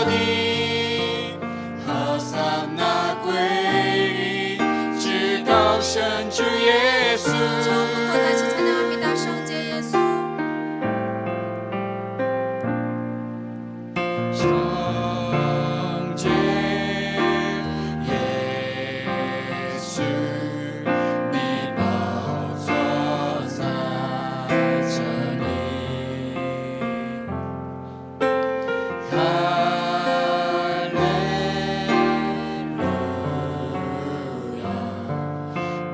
地，好撒那归于至高神主耶稣。 처음부터 다시 찬양합니다. 성제 예수. 성제 예수 네宝座在这里，哈利路亚，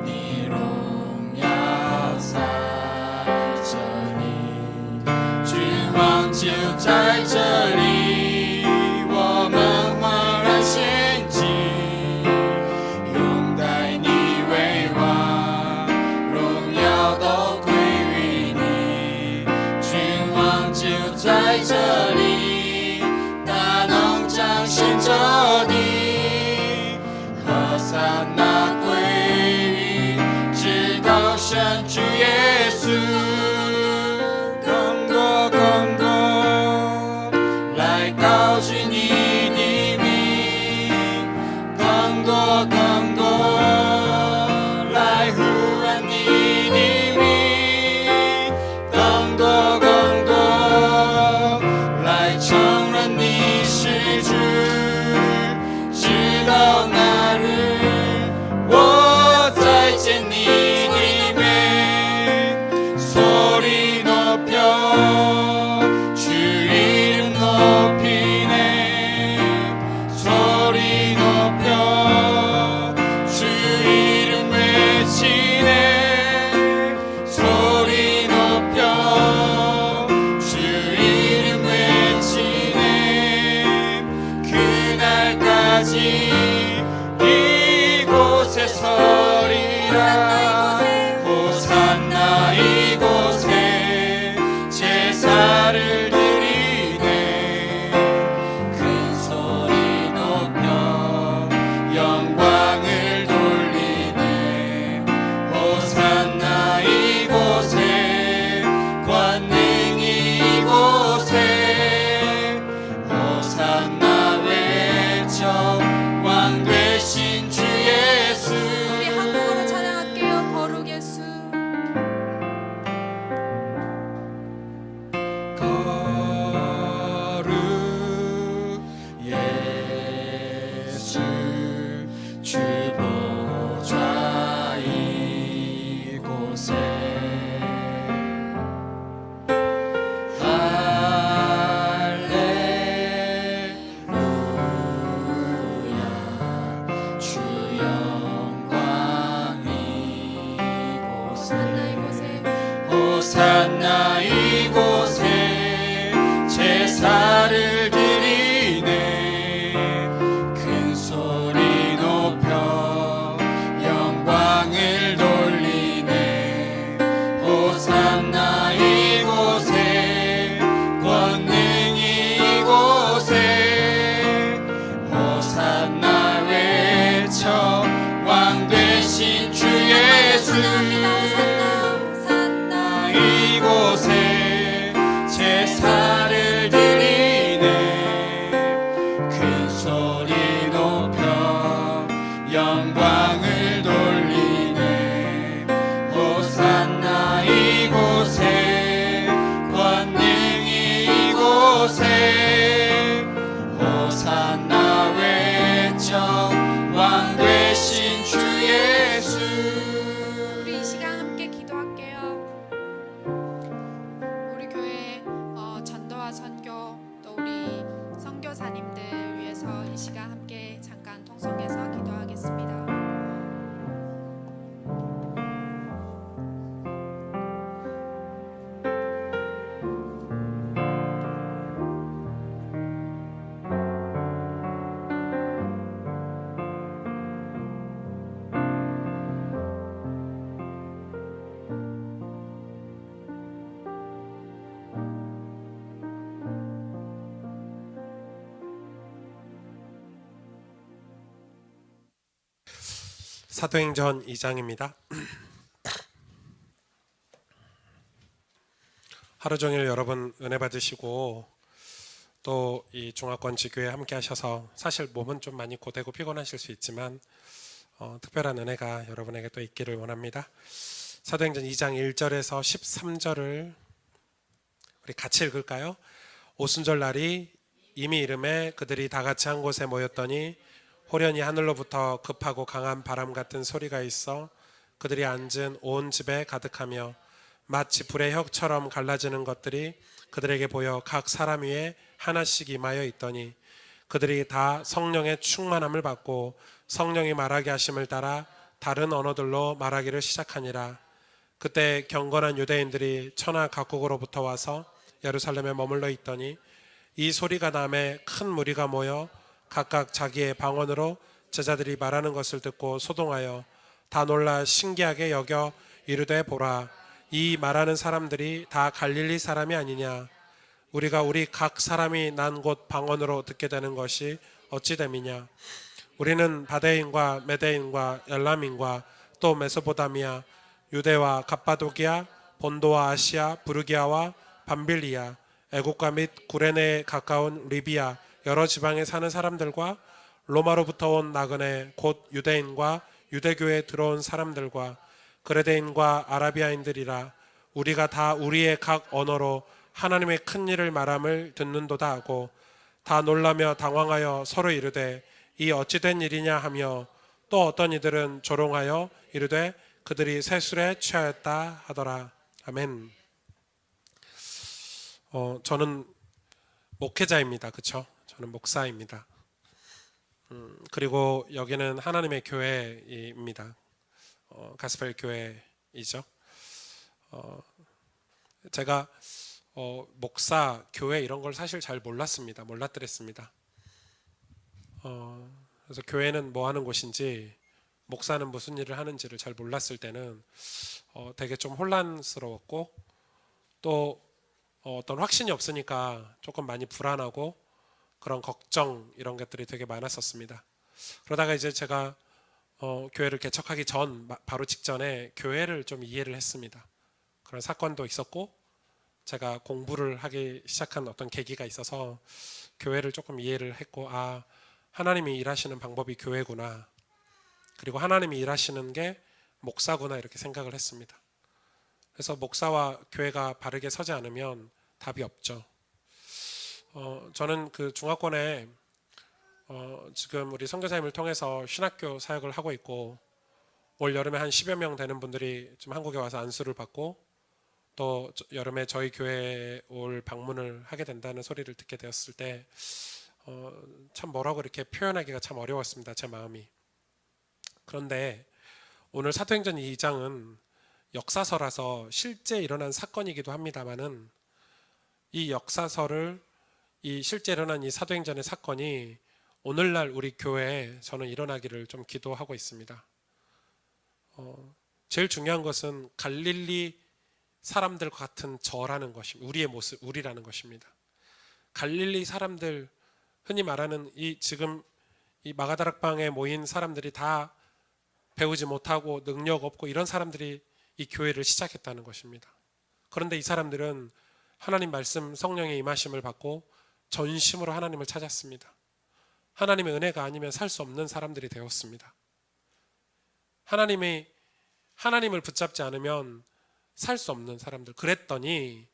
你荣耀在这里，君王就在这里。 在这里，大能彰显着地，和撒那归于至高神主耶稣。更多更多，来高举你的名；更多更多，来呼唤你的名；更多更多。 承认你是主，直到那日，我再见你的面。소리 높여 주 이름 높이네. 소리 높여 주 이름 외치네. 소리 높여 주 이름 그날까지 이곳에 서리라. 호산나 이곳에 제사를 드리네. 큰 소리 높여 영광을 돌리네. 호산나 이곳에 권능 이곳에 호산나 왕 되신 주 예수. 우리 한국어로 찬양할게요. 거룩 예수. 거룩 예수 주 보좌 이곳에 호산나 이곳에 제사를 드리네. 큰 소리 높여 영광을 돌리네. 호산나 이곳에 권능 이곳에 호산나 외쳐 왕 되신 주 예수. 이곳에 제사를 드리네. 큰 소리 높여 영광을 돌리네. 호산나 이곳에 권능 이곳에 호산나 외쳐 왕 되신 주 예수. 우리 이 시간 함께 기도할게요. 우리 교회 전도와 선교 또 우리 선교사님들 위해서 이 시간 함께 잠깐 통성해서 기도하겠습니다. 사도행전 2장입니다. 하루 종일 여러분 은혜 받으시고 또 이 중화권 지교회 함께 하셔서 사실 몸은 좀 많이 고되고 피곤하실 수 있지만 특별한 은혜가 여러분에게 또 있기를 원합니다. 사도행전 2장 1절에서 13절을 우리 같이 읽을까요? 오순절 날이 이미 이름에 그들이 다 같이 한 곳에 모였더니 호련히 하늘로부터 급하고 강한 바람 같은 소리가 있어 그들이 앉은 온 집에 가득하며 마치 불의 혁처럼 갈라지는 것들이 그들에게 보여 각 사람 위에 하나씩 임하여 있더니 그들이 다 성령의 충만함을 받고 성령이 말하게 하심을 따라 다른 언어들로 말하기를 시작하니라. 그때 경건한 유대인들이 천하 각국으로부터 와서 예루살렘에 머물러 있더니 이 소리가 남에 큰 무리가 모여 각각 자기의 방언으로 제자들이 말하는 것을 듣고 소동하여 다 놀라 신기하게 여겨 이르되 보라, 이 말하는 사람들이 다 갈릴리 사람이 아니냐. 우리가 우리 각 사람이 난 곳 방언으로 듣게 되는 것이 어찌 됨이냐. 우리는 바데인과 메데인과 엘람인과 또 메소포타미아, 유대와 갑바도기아, 본도와 아시아, 부르기아와 밤빌리아, 애국과 및 구레네에 가까운 리비아 여러 지방에 사는 사람들과 로마로부터 온 나그네 곧 유대인과 유대교에 들어온 사람들과 그레데인과 아라비아인들이라. 우리가 다 우리의 각 언어로 하나님의 큰 일을 말함을 듣는도다 하고 다 놀라며 당황하여 서로 이르되 이 어찌 된 일이냐 하며 또 어떤 이들은 조롱하여 이르되 그들이 새 술에 취하였다 하더라. 아멘. 저는 목회자입니다. 그렇죠? 저는 목사입니다. 그리고 여기는 하나님의 교회입니다. 가스펠 교회이죠. 제가 목사, 교회 이런 걸 사실 잘 몰랐습니다. 몰랐더랬습니다. 그래서 교회는 뭐 하는 곳인지, 목사는 무슨 일을 하는지를 잘 몰랐을 때는 되게 좀 혼란스러웠고 또 어떤 확신이 없으니까 조금 많이 불안하고 그런 걱정 이런 것들이 되게 많았었습니다. 그러다가 이제 제가 교회를 개척하기 전 바로 직전에 교회를 좀 이해를 했습니다. 그런 사건도 있었고 제가 공부를 하기 시작한 어떤 계기가 있어서 교회를 조금 이해를 했고, 아, 하나님이 일하시는 방법이 교회구나, 그리고 하나님이 일하시는 게 목사구나, 이렇게 생각을 했습니다. 그래서 목사와 교회가 바르게 서지 않으면 답이 없죠. 저는 그 중화권에 지금 우리 선교사님을 통해서 신학교 사역을 하고 있고, 올 여름에 한 10여 명 되는 분들이 지금 한국에 와서 안수를 받고 또 여름에 저희 교회에 올 방문을 하게 된다는 소리를 듣게 되었을 때 참 뭐라고 이렇게 표현하기가 참 어려웠습니다. 제 마음이. 그런데 오늘 사도행전 2장은 역사서라서 실제 일어난 사건이기도 합니다만은 이 역사서를, 이 실제 일어난 이 사도행전의 사건이 오늘날 우리 교회에 저는 일어나기를 좀 기도하고 있습니다. 제일 중요한 것은 갈릴리 사람들과 같은 저라는 것입니다. 우리의 모습, 우리라는 것입니다. 갈릴리 사람들, 흔히 말하는 지금 이 마가다락방에 모인 사람들이 다 배우지 못하고 능력 없고 이런 사람들이 이 교회를 시작했다는 것입니다. 그런데 이 사람들은 하나님 말씀, 성령의 임하심을 받고 전심으로 하나님을 찾았습니다. 하나님의 은혜가 아니면 살 수 없는 사람들이 되었습니다. 하나님을 붙잡지 않으면 살 수 없는 사람들. 그랬더니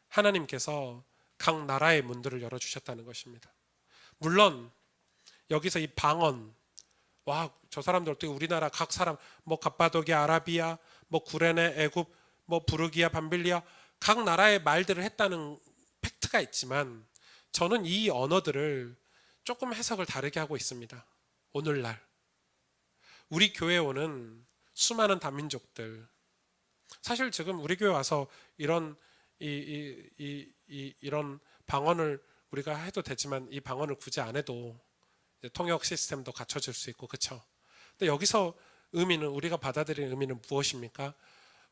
하나님께서 각 나라의 문들을 열어주셨다는 것입니다. 물론 여기서 이 방언, 와, 저 사람들 어떻게 우리나라 각 사람, 뭐 갑바도기아, 아라비아, 뭐 구레네, 애굽, 뭐 부르기아, 밤빌리아, 각 나라의 말들을 했다는 팩트가 있지만 저는 이 언어들을 조금 해석을 다르게 하고 있습니다. 오늘날 우리 교회에 오는 수많은 다민족들, 사실 지금 우리 교회 와서 이런 이런 방언을 우리가 해도 되지만 이 방언을 굳이 안 해도 이제 통역 시스템도 갖춰질 수 있고, 그렇죠? 근데 여기서 의미는, 우리가 받아들이는 의미는 무엇입니까?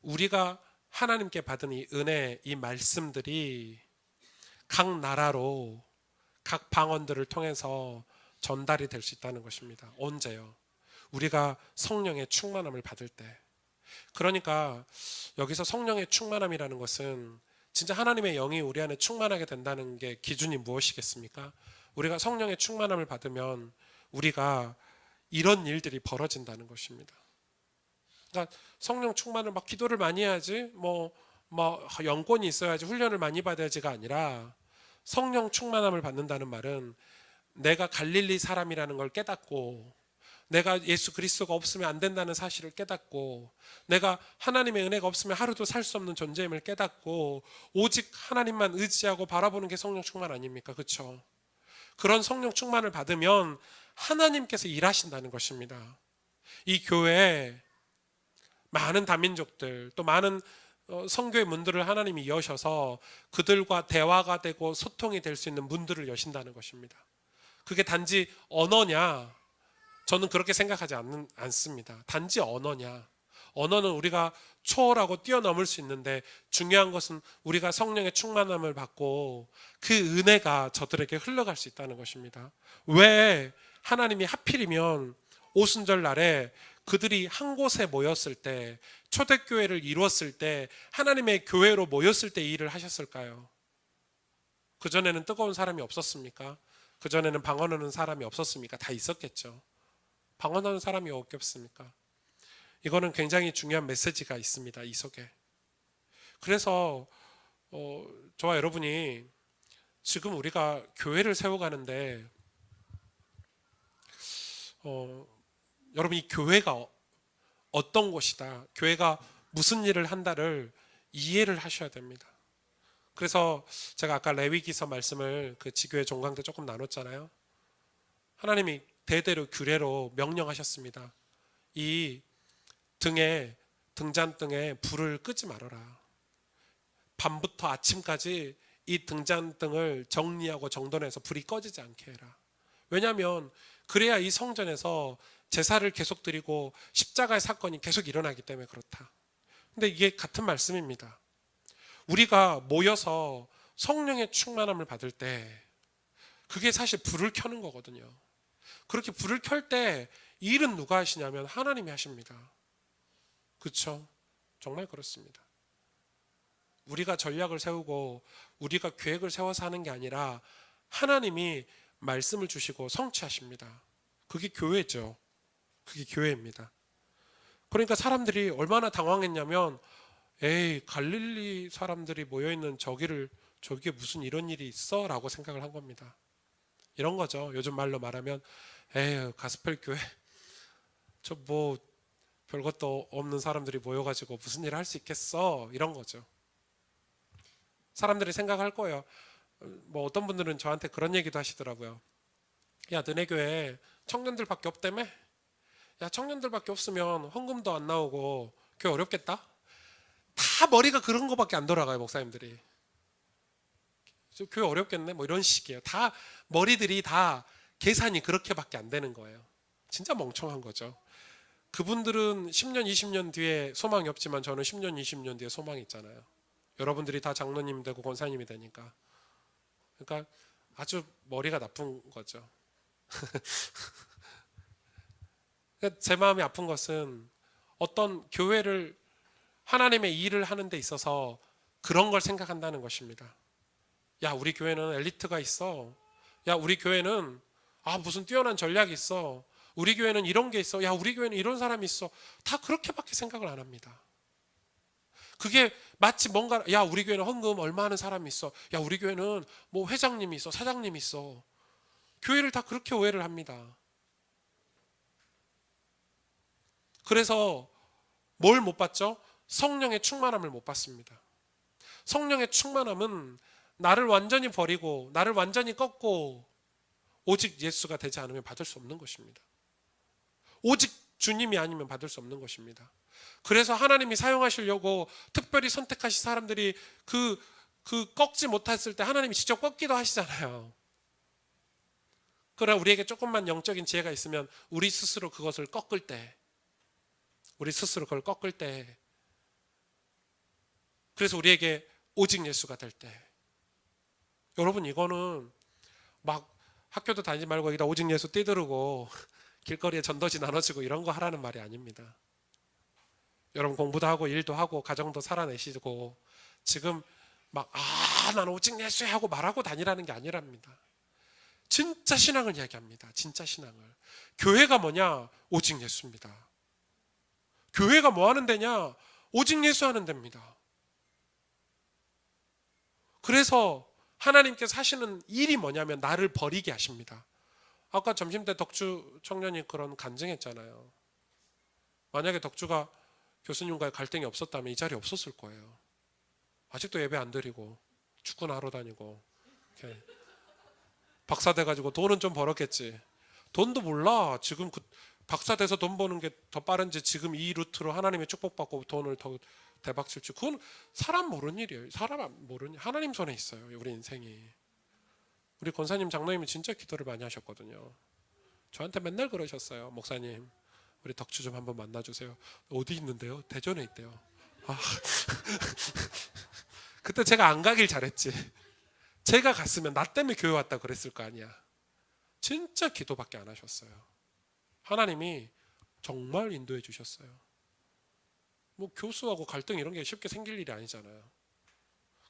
우리가 하나님께 받은 이 은혜, 이 말씀들이 각 나라로 각 방언들을 통해서 전달이 될 수 있다는 것입니다. 언제요? 우리가 성령의 충만함을 받을 때. 그러니까 여기서 성령의 충만함이라는 것은 진짜 하나님의 영이 우리 안에 충만하게 된다는 게 기준이 무엇이겠습니까? 우리가 성령의 충만함을 받으면 우리가 이런 일들이 벌어진다는 것입니다. 그러니까 성령 충만을 막 기도를 많이 해야지, 뭐 영권이 있어야지, 훈련을 많이 받아야지가 아니라, 성령 충만함을 받는다는 말은 내가 갈릴리 사람이라는 걸 깨닫고, 내가 예수 그리스도가 없으면 안 된다는 사실을 깨닫고, 내가 하나님의 은혜가 없으면 하루도 살 수 없는 존재임을 깨닫고, 오직 하나님만 의지하고 바라보는 게 성령 충만 아닙니까? 그렇죠? 그런 성령 충만을 받으면 하나님께서 일하신다는 것입니다. 이 교회에 많은 다민족들, 또 많은 선교의 문들을 하나님이 여셔서 그들과 대화가 되고 소통이 될 수 있는 문들을 여신다는 것입니다. 그게 단지 언어냐? 저는 그렇게 생각하지 않습니다. 단지 언어냐? 언어는 우리가 초월하고 뛰어넘을 수 있는데, 중요한 것은 우리가 성령의 충만함을 받고 그 은혜가 저들에게 흘러갈 수 있다는 것입니다. 왜 하나님이 하필이면 오순절 날에 그들이 한 곳에 모였을 때, 초대교회를 이루었을 때, 하나님의 교회로 모였을 때 이 일을 하셨을까요? 그전에는 뜨거운 사람이 없었습니까? 그전에는 방언하는 사람이 없었습니까? 다 있었겠죠. 방언하는 사람이 없겠습니까? 이거는 굉장히 중요한 메시지가 있습니다, 이 속에. 그래서 저와 여러분이 지금 우리가 교회를 세워가는데, 여러분, 이 교회가 어떤 곳이다, 교회가 무슨 일을 한다를 이해를 하셔야 됩니다. 그래서 제가 아까 레위기서 말씀을 그 지교회 종강 때 조금 나눴잖아요. 하나님이 대대로 규례로 명령하셨습니다. 이 등잔등에 불을 끄지 말아라. 밤부터 아침까지 이 등잔등을 정리하고 정돈해서 불이 꺼지지 않게 해라. 왜냐하면 그래야 이 성전에서 제사를 계속 드리고 십자가의 사건이 계속 일어나기 때문에 그렇다. 근데 이게 같은 말씀입니다. 우리가 모여서 성령의 충만함을 받을 때 그게 사실 불을 켜는 거거든요. 그렇게 불을 켤 때 이 일은 누가 하시냐면 하나님이 하십니다. 그렇죠? 정말 그렇습니다. 우리가 전략을 세우고 우리가 계획을 세워서 하는 게 아니라 하나님이 말씀을 주시고 성취하십니다. 그게 교회죠. 그게 교회입니다. 그러니까 사람들이 얼마나 당황했냐면, 에이, 갈릴리 사람들이 모여있는 저기에 무슨 이런 일이 있어? 라고 생각을 한 겁니다. 이런 거죠. 요즘 말로 말하면, 에이, 가스펠 교회 저 뭐 별것도 없는 사람들이 모여가지고 무슨 일을 할 수 있겠어? 이런 거죠. 사람들이 생각할 거예요. 뭐 어떤 분들은 저한테 그런 얘기도 하시더라고요. 야, 너네 교회 청년들밖에 없다며? 야, 청년들밖에 없으면 헌금도 안 나오고 교회 어렵겠다? 다 머리가 그런 거밖에 안 돌아가요, 목사님들이. 교회 어렵겠네? 뭐 이런 식이에요. 다 머리들이 다 계산이 그렇게밖에 안 되는 거예요. 진짜 멍청한 거죠. 그분들은 10년, 20년 뒤에 소망이 없지만 저는 10년, 20년 뒤에 소망이 있잖아요. 여러분들이 다 장로님 되고 권사님이 되니까. 그러니까 아주 머리가 나쁜 거죠. 제 마음이 아픈 것은 어떤 교회를, 하나님의 일을 하는 데 있어서 그런 걸 생각한다는 것입니다. 야, 우리 교회는 엘리트가 있어. 야, 우리 교회는 무슨 뛰어난 전략이 있어. 우리 교회는 이런 게 있어. 야, 우리 교회는 이런 사람이 있어. 다 그렇게밖에 생각을 안 합니다. 그게 마치 뭔가, 야, 우리 교회는 헌금 얼마 하는 사람이 있어. 야, 우리 교회는 뭐 회장님이 있어, 사장님이 있어. 교회를 다 그렇게 오해를 합니다. 그래서 뭘 못 받죠? 성령의 충만함을 못 받습니다. 성령의 충만함은 나를 완전히 버리고 나를 완전히 꺾고 오직 예수가 되지 않으면 받을 수 없는 것입니다. 오직 주님이 아니면 받을 수 없는 것입니다. 그래서 하나님이 사용하시려고 특별히 선택하신 사람들이 그 꺾지 못했을 때 하나님이 직접 꺾기도 하시잖아요. 그러나 우리에게 조금만 영적인 지혜가 있으면 우리 스스로 그것을 꺾을 때, 그걸 꺾을 때, 그래서 우리에게 오직 예수가 될 때, 여러분, 이거는 막 학교도 다니지 말고 여기다 오직 예수 띠두르고 길거리에 전도지 나눠주고 이런 거 하라는 말이 아닙니다. 여러분, 공부도 하고 일도 하고 가정도 살아내시고 지금 막 난 오직 예수야 하고 말하고 다니라는 게 아니랍니다. 진짜 신앙을 이야기합니다. 진짜 신앙을. 교회가 뭐냐? 오직 예수입니다. 교회가 뭐 하는 데냐? 오직 예수 하는 데입니다. 그래서 하나님께서 하시는 일이 뭐냐면 나를 버리게 하십니다. 아까 점심때 덕주 청년이 그런 간증했잖아요. 만약에 덕주가 교수님과의 갈등이 없었다면 이 자리에 없었을 거예요. 아직도 예배 안 드리고 축구나 하러 다니고 이렇게 박사 돼가지고 돈은 좀 벌었겠지. 돈도 몰라. 지금 박사 돼서 돈 버는 게 더 빠른지 지금 이 루트로 하나님의 축복받고 돈을 더 대박 칠지 그건 사람 모르는 일이에요. 사람 모르는 하나님 손에 있어요. 우리 인생이. 우리 권사님 장로님이 진짜 기도를 많이 하셨거든요. 저한테 맨날 그러셨어요. 목사님 우리 덕주 좀 한번 만나주세요. 어디 있는데요? 대전에 있대요. 그때 제가 안 가길 잘했지. 제가 갔으면 나 때문에 교회 왔다 그랬을 거 아니야. 진짜 기도밖에 안 하셨어요. 하나님이 정말 인도해 주셨어요. 뭐 교수하고 갈등 이런 게 쉽게 생길 일이 아니잖아요.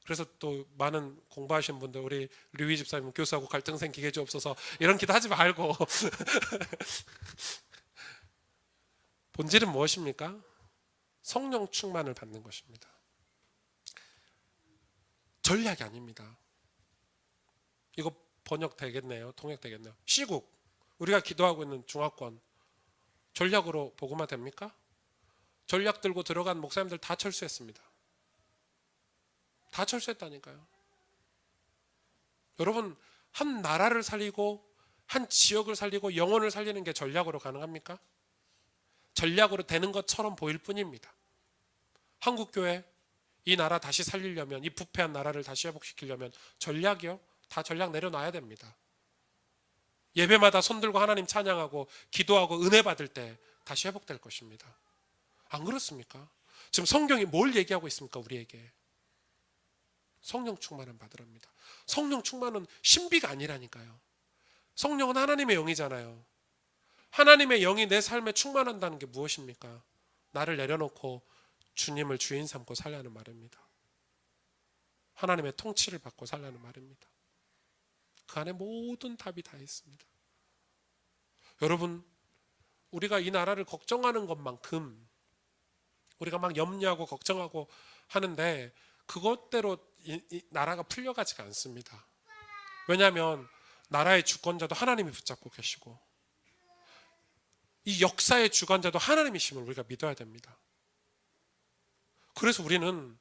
그래서 또 많은 공부하신 분들 우리 류희 집사님 교수하고 갈등 생기게 주옵소서 이런 기도 하지 말고 본질은 무엇입니까? 성령 충만을 받는 것입니다. 전략이 아닙니다. 이거 번역 되겠네요. 통역 되겠네요. 시국 우리가 기도하고 있는 중화권 전략으로 복음화 됩니까? 전략 들고 들어간 목사님들 다 철수했습니다. 다 철수했다니까요. 여러분 한 나라를 살리고 한 지역을 살리고 영혼을 살리는 게 전략으로 가능합니까? 전략으로 되는 것처럼 보일 뿐입니다. 한국교회 이 나라 다시 살리려면 이 부패한 나라를 다시 회복시키려면 전략이요? 다 전략 내려놔야 됩니다. 예배마다 손 들고 하나님 찬양하고 기도하고 은혜 받을 때 다시 회복될 것입니다. 안 그렇습니까? 지금 성경이 뭘 얘기하고 있습니까? 우리에게 성령 충만을 받으랍니다. 성령 충만은 신비가 아니라니까요. 성령은 하나님의 영이잖아요. 하나님의 영이 내 삶에 충만한다는 게 무엇입니까? 나를 내려놓고 주님을 주인 삼고 살라는 말입니다. 하나님의 통치를 받고 살라는 말입니다. 그 안에 모든 답이 다 있습니다. 여러분 우리가 이 나라를 걱정하는 것만큼 우리가 막 염려하고 걱정하고 하는데 그것대로 이 나라가 풀려가지가 않습니다. 왜냐하면 나라의 주권자도 하나님이 붙잡고 계시고 이 역사의 주관자도 하나님이심을 우리가 믿어야 됩니다. 그래서 우리는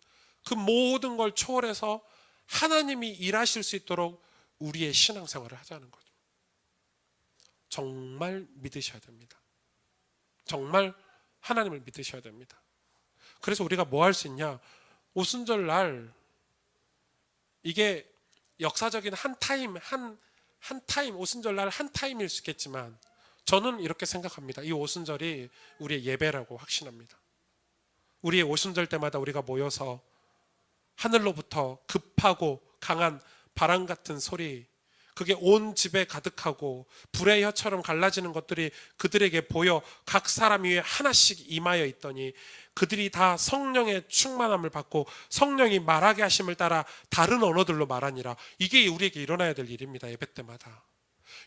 그 모든 걸 초월해서 하나님이 일하실 수 있도록 우리의 신앙생활을 하자는 거죠. 정말 믿으셔야 됩니다. 정말 하나님을 믿으셔야 됩니다. 그래서 우리가 뭐 할 수 있냐? 오순절 날 이게 역사적인 한 타임 오순절 날 한 타임일 수 있겠지만 저는 이렇게 생각합니다. 이 오순절이 우리의 예배라고 확신합니다. 우리의 오순절 때마다 우리가 모여서 하늘로부터 급하고 강한 바람 같은 소리, 그게 온 집에 가득하고 불의 혀처럼 갈라지는 것들이 그들에게 보여 각 사람 위에 하나씩 임하여 있더니 그들이 다 성령의 충만함을 받고 성령이 말하게 하심을 따라 다른 언어들로 말하니라. 이게 우리에게 일어나야 될 일입니다. 예배 때마다.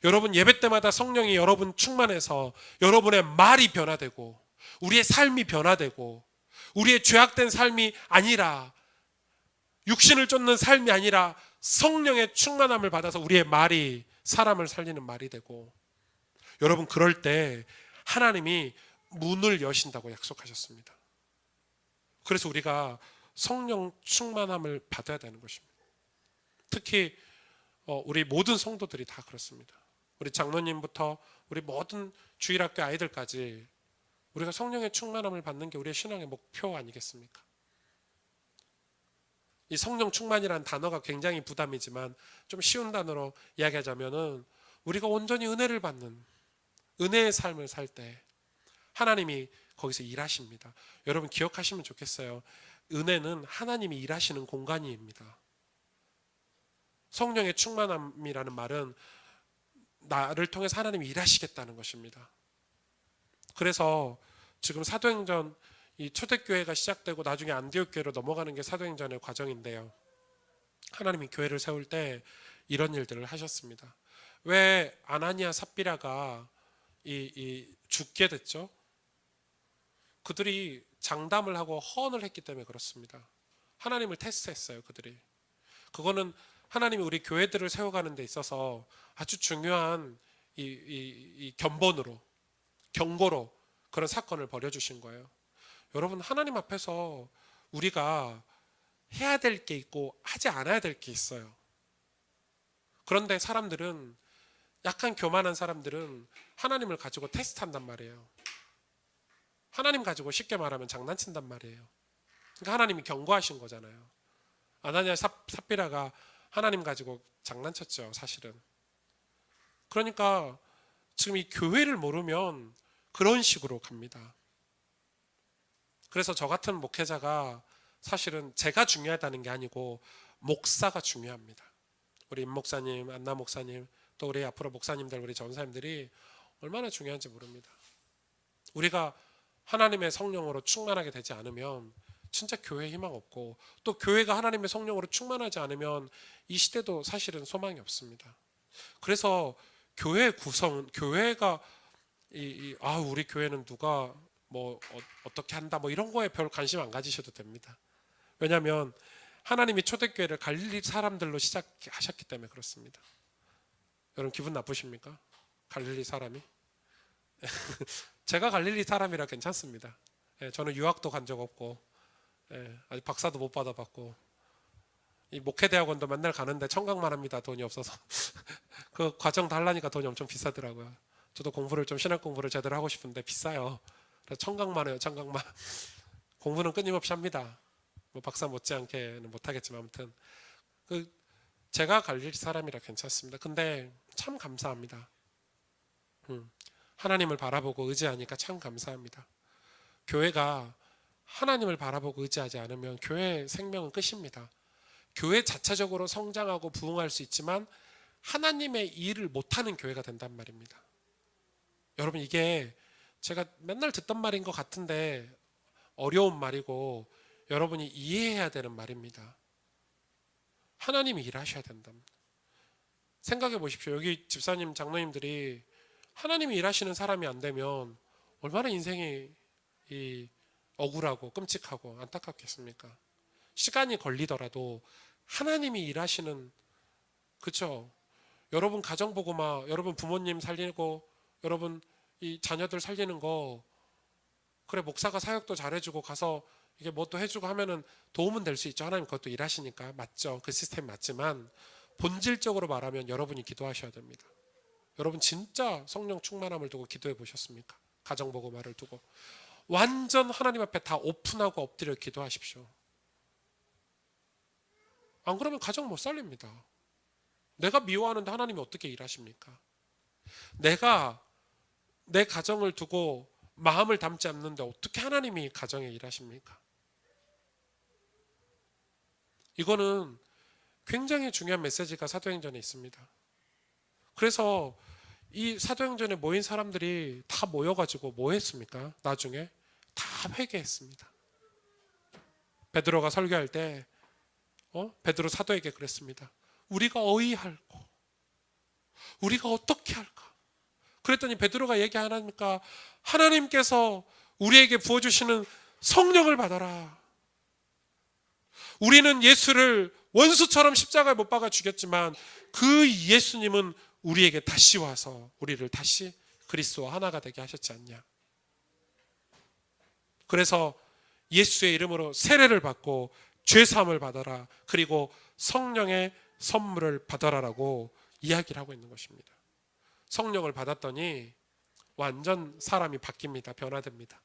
여러분 예배 때마다 성령이 여러분 충만해서 여러분의 말이 변화되고 우리의 삶이 변화되고 우리의 죄악된 삶이 아니라 육신을 쫓는 삶이 아니라 성령의 충만함을 받아서 우리의 말이 사람을 살리는 말이 되고 여러분 그럴 때 하나님이 문을 여신다고 약속하셨습니다. 그래서 우리가 성령 충만함을 받아야 되는 것입니다. 특히 우리 모든 성도들이 다 그렇습니다. 우리 장로님부터 우리 모든 주일학교 아이들까지 우리가 성령의 충만함을 받는 게 우리의 신앙의 목표 아니겠습니까? 이 성령 충만이라는 단어가 굉장히 부담이지만 좀 쉬운 단어로 이야기하자면은 우리가 온전히 은혜를 받는 은혜의 삶을 살 때 하나님이 거기서 일하십니다. 여러분 기억하시면 좋겠어요. 은혜는 하나님이 일하시는 공간입니다. 성령의 충만함이라는 말은 나를 통해서 하나님이 일하시겠다는 것입니다. 그래서 지금 사도행전 이 초대교회가 시작되고 나중에 안디옥 교회로 넘어가는 게 사도행전의 과정인데요. 하나님이 교회를 세울 때 이런 일들을 하셨습니다. 왜 아나니아 삽비라가 죽게 됐죠? 그들이 장담을 하고 허언을 했기 때문에 그렇습니다. 하나님을 테스트했어요. 그들이. 그거는 하나님이 우리 교회들을 세워가는 데 있어서 아주 중요한 이 견본으로, 경고로 그런 사건을 벌여주신 거예요. 여러분, 하나님 앞에서 우리가 해야 될 게 있고 하지 않아야 될 게 있어요. 그런데 사람들은, 약간 교만한 사람들은 하나님을 가지고 테스트한단 말이에요. 하나님 가지고 쉽게 말하면 장난친단 말이에요. 그러니까 하나님이 경고하신 거잖아요. 아나니아 삽비라가 하나님 가지고 장난쳤죠, 사실은. 그러니까 지금 이 교회를 모르면 그런 식으로 갑니다. 그래서 저 같은 목회자가 사실은 제가 중요하다는 게 아니고 목사가 중요합니다. 우리 임 목사님, 안나 목사님, 또 우리 앞으로 목사님들, 우리 전사님들이 얼마나 중요한지 모릅니다. 우리가 하나님의 성령으로 충만하게 되지 않으면 진짜 교회에 희망 없고, 또 교회가 하나님의 성령으로 충만하지 않으면 이 시대도 사실은 소망이 없습니다. 그래서 교회 구성은, 교회가 우리 교회는 누가 어떻게 한다 이런 거에 별 관심 안 가지셔도 됩니다. 왜냐하면 하나님이 초대교회를 갈릴리 사람들로 시작하셨기 때문에 그렇습니다. 여러분 기분 나쁘십니까? 갈릴리 사람이? 제가 갈릴리 사람이라 괜찮습니다. 저는 유학도 간 적 없고, 아직 박사도 못 받아봤고, 이 목회대학원도 맨날 가는데 청강만 합니다. 돈이 없어서. 그 과정 달라니까 돈이 엄청 비싸더라고요. 저도 공부를 좀, 신학 공부를 제대로 하고 싶은데 비싸요. 그래서 청강만 해요. 청강만. 공부는 끊임없이 합니다. 박사 못지않게는 못하겠지만 아무튼 제가 갈릴 사람이라 괜찮습니다. 근데 참 감사합니다. 하나님을 바라보고 의지하니까 참 감사합니다. 교회가 하나님을 바라보고 의지하지 않으면 교회의 생명은 끝입니다. 교회 자체적으로 성장하고 부흥할 수 있지만 하나님의 일을 못하는 교회가 된단 말입니다. 여러분, 이게 제가 맨날 듣던 말인 것 같은데 어려운 말이고 여러분이 이해해야 되는 말입니다. 하나님이 일하셔야 된답니다. 생각해 보십시오. 여기 집사님, 장로님들이 하나님이 일하시는 사람이 안 되면 얼마나 인생이 억울하고 끔찍하고 안타깝겠습니까? 시간이 걸리더라도 하나님이 일하시는, 그렇죠? 여러분 가정보고마, 여러분 부모님 살리고, 여러분 이 자녀들 살리는 거, 그래 목사가 사역도 잘해주고 가서 이게 뭐 또 해주고 하면은 도움은 될 수 있죠. 하나님 그것도 일하시니까 맞죠. 그 시스템 맞지만 본질적으로 말하면 여러분이 기도하셔야 됩니다. 여러분 진짜 성령 충만함을 두고 기도해 보셨습니까? 가정보고마를 두고 완전 하나님 앞에 다 오픈하고 엎드려 기도하십시오. 안 그러면 가정 못 살립니다. 내가 미워하는데 하나님이 어떻게 일하십니까? 내가 내 가정을 두고 마음을 담지 않는데 어떻게 하나님이 가정에 일하십니까? 이거는 굉장히 중요한 메시지가 사도행전에 있습니다. 그래서 이 사도행전에 모인 사람들이 다 모여가지고 뭐 했습니까? 나중에 다 회개했습니다. 베드로가 설교할 때 베드로 사도에게 그랬습니다. 우리가 어이할꼬, 우리가 어떻게 할까? 그랬더니 베드로가 얘기하니까 하나님께서 우리에게 부어주시는 성령을 받아라. 우리는 예수를 원수처럼 십자가에 못 박아 죽였지만 그 예수님은 우리에게 다시 와서 우리를 다시 그리스도와 하나가 되게 하셨지 않냐. 그래서 예수의 이름으로 세례를 받고 죄사함을 받아라. 그리고 성령의 선물을 받아라라고 이야기를 하고 있는 것입니다. 성령을 받았더니 완전 사람이 바뀝니다. 변화됩니다.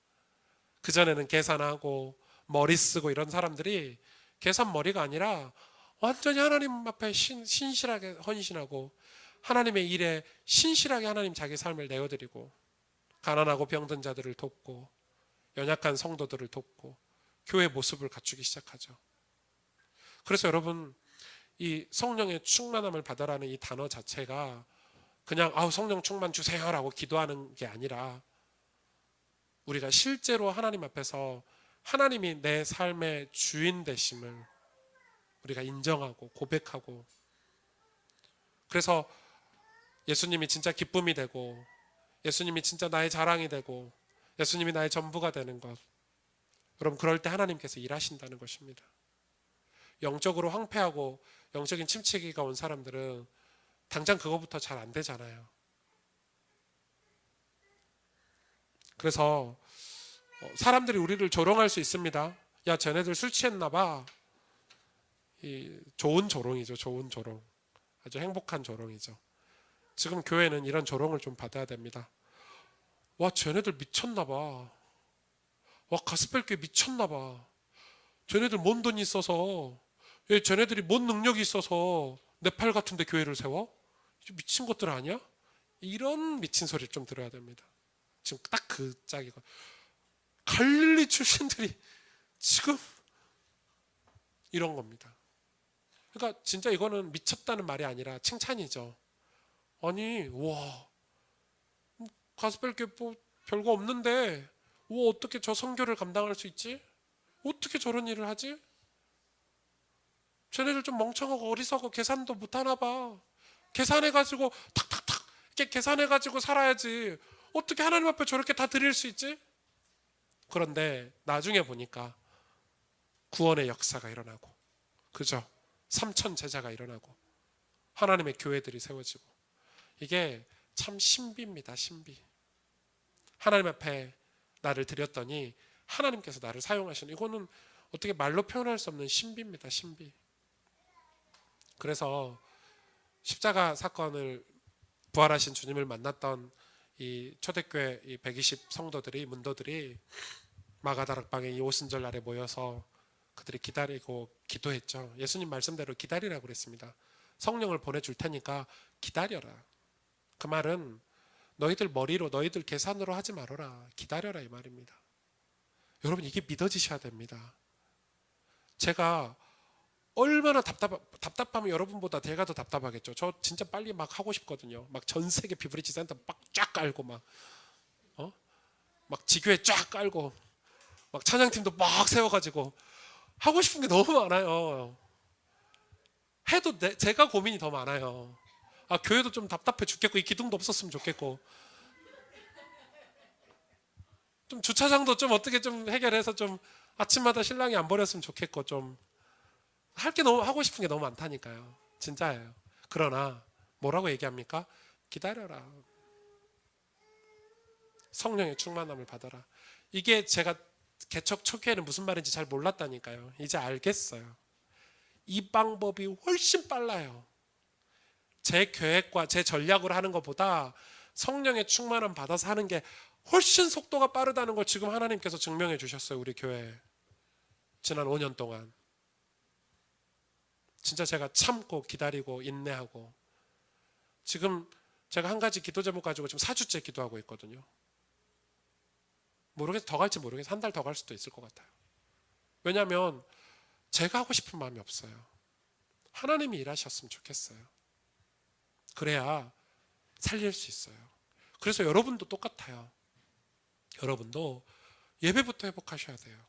그전에는 계산하고 머리 쓰고 이런 사람들이 계산머리가 아니라 완전히 하나님 앞에 신실하게 헌신하고 하나님의 일에 신실하게 하나님 자기 삶을 내어드리고 가난하고 병든 자들을 돕고 연약한 성도들을 돕고 교회 모습을 갖추기 시작하죠. 그래서 여러분, 이 성령의 충만함을 받아라는 이 단어 자체가 그냥 성령 충만 주세요라고 기도하는 게 아니라 우리가 실제로 하나님 앞에서 하나님이 내 삶의 주인 되심을 우리가 인정하고 고백하고, 그래서 예수님이 진짜 기쁨이 되고 예수님이 진짜 나의 자랑이 되고 예수님이 나의 전부가 되는 것, 여러분 그럴 때 하나님께서 일하신다는 것입니다. 영적으로 황폐하고 영적인 침체기가 온 사람들은 당장 그거부터 잘 안 되잖아요. 그래서 사람들이 우리를 조롱할 수 있습니다. 야, 쟤네들 술 취했나 봐. 이 좋은 조롱이죠. 좋은 조롱. 아주 행복한 조롱이죠. 지금 교회는 이런 조롱을 좀 받아야 됩니다. 와, 쟤네들 미쳤나 봐. 와, 가스펠교회 미쳤나 봐. 쟤네들 뭔 돈이 있어서, 쟤네들이 뭔 능력이 있어서 네팔 같은 데 교회를 세워? 미친 것들 아니야? 이런 미친 소리를 좀 들어야 됩니다. 지금 딱 그 짝이고, 갈릴리 출신들이 지금 이런 겁니다. 그러니까 진짜 이거는 미쳤다는 말이 아니라 칭찬이죠. 아니, 와, 가스펠교회 뭐 별거 없는데 와, 어떻게 저 선교를 감당할 수 있지? 어떻게 저런 일을 하지? 쟤네들 좀 멍청하고 어리석어 계산도 못하나 봐. 계산해가지고 탁탁탁 이렇게 계산해가지고 살아야지 어떻게 하나님 앞에 저렇게 다 드릴 수 있지? 그런데 나중에 보니까 구원의 역사가 일어나고, 그죠? 3천 제자가 일어나고 하나님의 교회들이 세워지고, 이게 참 신비입니다. 신비. 하나님 앞에 나를 드렸더니 하나님께서 나를 사용하시는, 이거는 어떻게 말로 표현할 수 없는 신비입니다. 신비. 그래서 십자가 사건을, 부활하신 주님을 만났던 이 초대교회 이 120 성도들이, 문도들이 마가다락방의 이 오순절 날에 모여서 그들이 기다리고 기도했죠. 예수님 말씀대로 기다리라고 그랬습니다. 성령을 보내줄 테니까 기다려라. 그 말은 너희들 머리로, 너희들 계산으로 하지 말아라. 기다려라 이 말입니다. 여러분, 이게 믿어지셔야 됩니다. 제가 얼마나 답답하면 여러분보다 제가 더 답답하겠죠. 저 진짜 빨리 막 하고 싶거든요. 막 전 세계 비브리지 센터 막 쫙 깔고 막 지교회 쫙 깔고 막 찬양팀도 막 세워가지고 하고 싶은 게 너무 많아요. 해도 제가 고민이 더 많아요. 아, 교회도 좀 답답해 죽겠고, 이 기둥도 없었으면 좋겠고, 좀 주차장도 좀 어떻게 좀 해결해서 좀 아침마다 신랑이 안 버렸으면 좋겠고, 좀 할 게 너무, 하고 싶은 게 너무 많다니까요. 진짜예요. 그러나 뭐라고 얘기합니까? 기다려라. 성령의 충만함을 받아라. 이게 제가 개척 초기에는 무슨 말인지 잘 몰랐다니까요. 이제 알겠어요. 이 방법이 훨씬 빨라요. 제 계획과 제 전략으로 하는 것보다 성령의 충만함 받아서 하는 게 훨씬 속도가 빠르다는 걸 지금 하나님께서 증명해 주셨어요. 우리 교회 지난 5년 동안 진짜 제가 참고 기다리고 인내하고, 지금 제가 한 가지 기도 제목 가지고 지금 4주째 기도하고 있거든요. 모르겠어요. 더 갈지 모르겠어요. 한 달 더 갈 수도 있을 것 같아요. 왜냐하면 제가 하고 싶은 마음이 없어요. 하나님이 일하셨으면 좋겠어요. 그래야 살릴 수 있어요. 그래서 여러분도 똑같아요. 여러분도 예배부터 회복하셔야 돼요.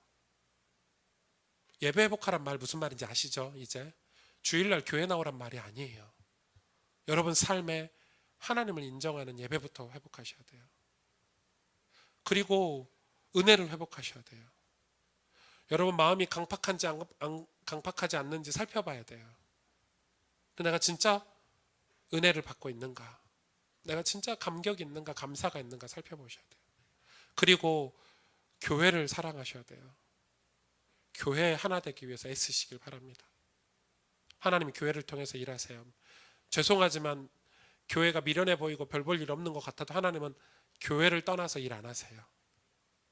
예배 회복하란 말 무슨 말인지 아시죠? 이제 주일날 교회 나오란 말이 아니에요. 여러분 삶에 하나님을 인정하는 예배부터 회복하셔야 돼요. 그리고 은혜를 회복하셔야 돼요. 여러분 마음이 강팍하지 않는지 살펴봐야 돼요. 내가 진짜 은혜를 받고 있는가, 내가 진짜 감격이 있는가, 감사가 있는가 살펴보셔야 돼요. 그리고 교회를 사랑하셔야 돼요. 교회 하나 되기 위해서 애쓰시길 바랍니다. 하나님이 교회를 통해서 일하세요. 죄송하지만 교회가 미련해 보이고 별 볼 일 없는 것 같아도 하나님은 교회를 떠나서 일 안 하세요.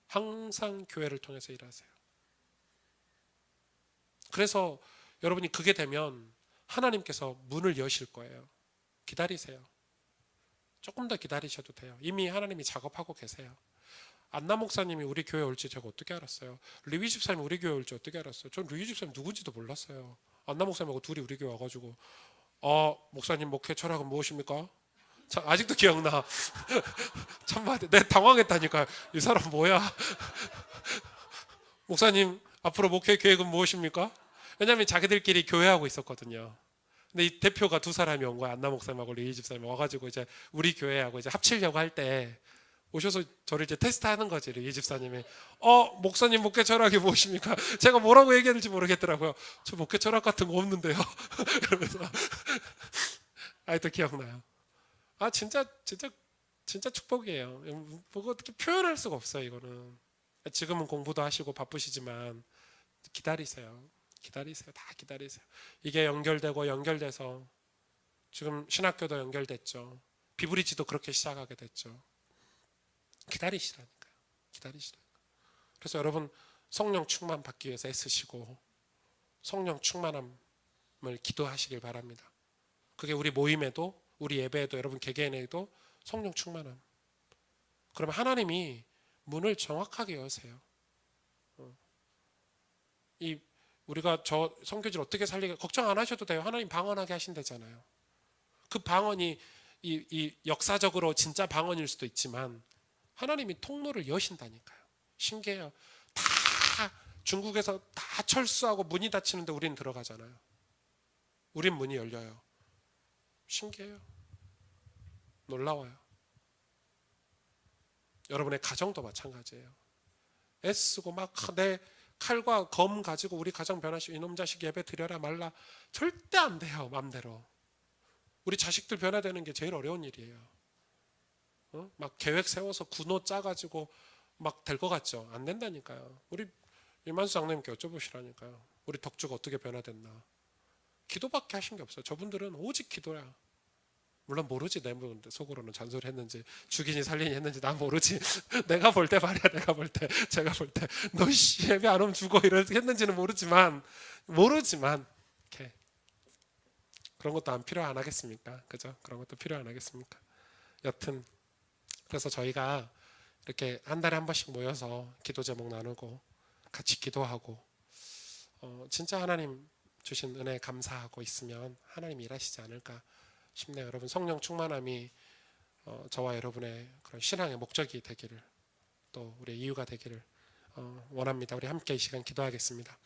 항상 교회를 통해서 일하세요. 그래서 여러분이 그게 되면 하나님께서 문을 여실 거예요. 기다리세요. 조금 더 기다리셔도 돼요. 이미 하나님이 작업하고 계세요. 안나 목사님이 우리 교회 올지 제가 어떻게 알았어요? 류희 집사님이 우리 교회 올지 어떻게 알았어요? 전 류희 집사님 누군지도 몰랐어요. 안나 목사님하고 둘이 우리 교회 와가지고 목사님 목회 철학은 무엇입니까? 참, 아직도 기억나. 참말, 내 당황했다니까. 이 사람 뭐야? 목사님 앞으로 목회 계획은 무엇입니까? 왜냐하면 자기들끼리 교회하고 있었거든요. 근데 이 대표가 두 사람이 온 거야. 안나 목사님하고 리이 집사님 와가지고 이제 우리 교회하고 이제 합치려고 할 때 오셔서 저를 이제 테스트하는 거지. 리이 집사님이 목사님 목회 철학이 무엇입니까? 제가 뭐라고 얘기해야 될지 모르겠더라고요. 저 목회 철학 같은 거 없는데요. 그러면서 아직도 기억나요. 진짜 축복이에요. 뭐 어떻게 표현할 수가 없어요. 이거는 지금은 공부도 하시고 바쁘시지만 기다리세요. 다 기다리세요. 이게 연결되고 연결돼서 지금 신학교도 연결됐죠. 비브리지도 그렇게 시작하게 됐죠. 기다리시라니까요. 그래서 여러분 성령 충만 받기 위해서 애쓰시고 성령 충만함을 기도하시길 바랍니다. 그게 우리 모임에도 우리 예배에도 여러분 개개인에도 성령 충만함. 그러면 하나님이 문을 정확하게 여세요. 우리가 저 선교지를 어떻게 살리게 걱정 안 하셔도 돼요. 하나님 방언하게 하신다잖아요. 그 방언이 이 역사적으로 진짜 방언일 수도 있지만 하나님이 통로를 여신다니까요. 신기해요. 다 중국에서 다 철수하고 문이 닫히는데 우리는 들어가잖아요. 우린 문이 열려요. 신기해요. 놀라워요. 여러분의 가정도 마찬가지예요. 애쓰고 막 내 칼과 검 가지고 우리 가정 변화시키고 이놈 자식 예배 드려라 말라 절대 안 돼요. 맘대로. 우리 자식들 변화되는 게 제일 어려운 일이에요. 막 계획 세워서 군호 짜가지고 막 될 것 같죠? 안 된다니까요. 우리 이만수 장로님께 여쭤보시라니까요. 우리 덕주가 어떻게 변화됐나. 기도밖에 하신 게 없어요. 저분들은 오직 기도야. 물론 모르지. 내 속으로는 잔소리 했는지 죽이니 살리니 했는지 난 모르지. 내가 볼 때 말이야. 내가 볼 때 제가 볼 때 너 예배 안 오면 죽어 이렇게 했는지는 모르지만 이렇게 그런 것도 안 필요 안 하겠습니까? 그죠? 그런 것도 필요 안 하겠습니까? 여튼 그래서 저희가 이렇게 한 달에 한 번씩 모여서 기도 제목 나누고 같이 기도하고 진짜 하나님 주신 은혜 감사하고 있으면 하나님 일하시지 않을까 싶네요. 여러분 성령 충만함이 저와 여러분의 그런 신앙의 목적이 되기를 또 우리의 이유가 되기를 원합니다. 우리 함께 이 시간 기도하겠습니다.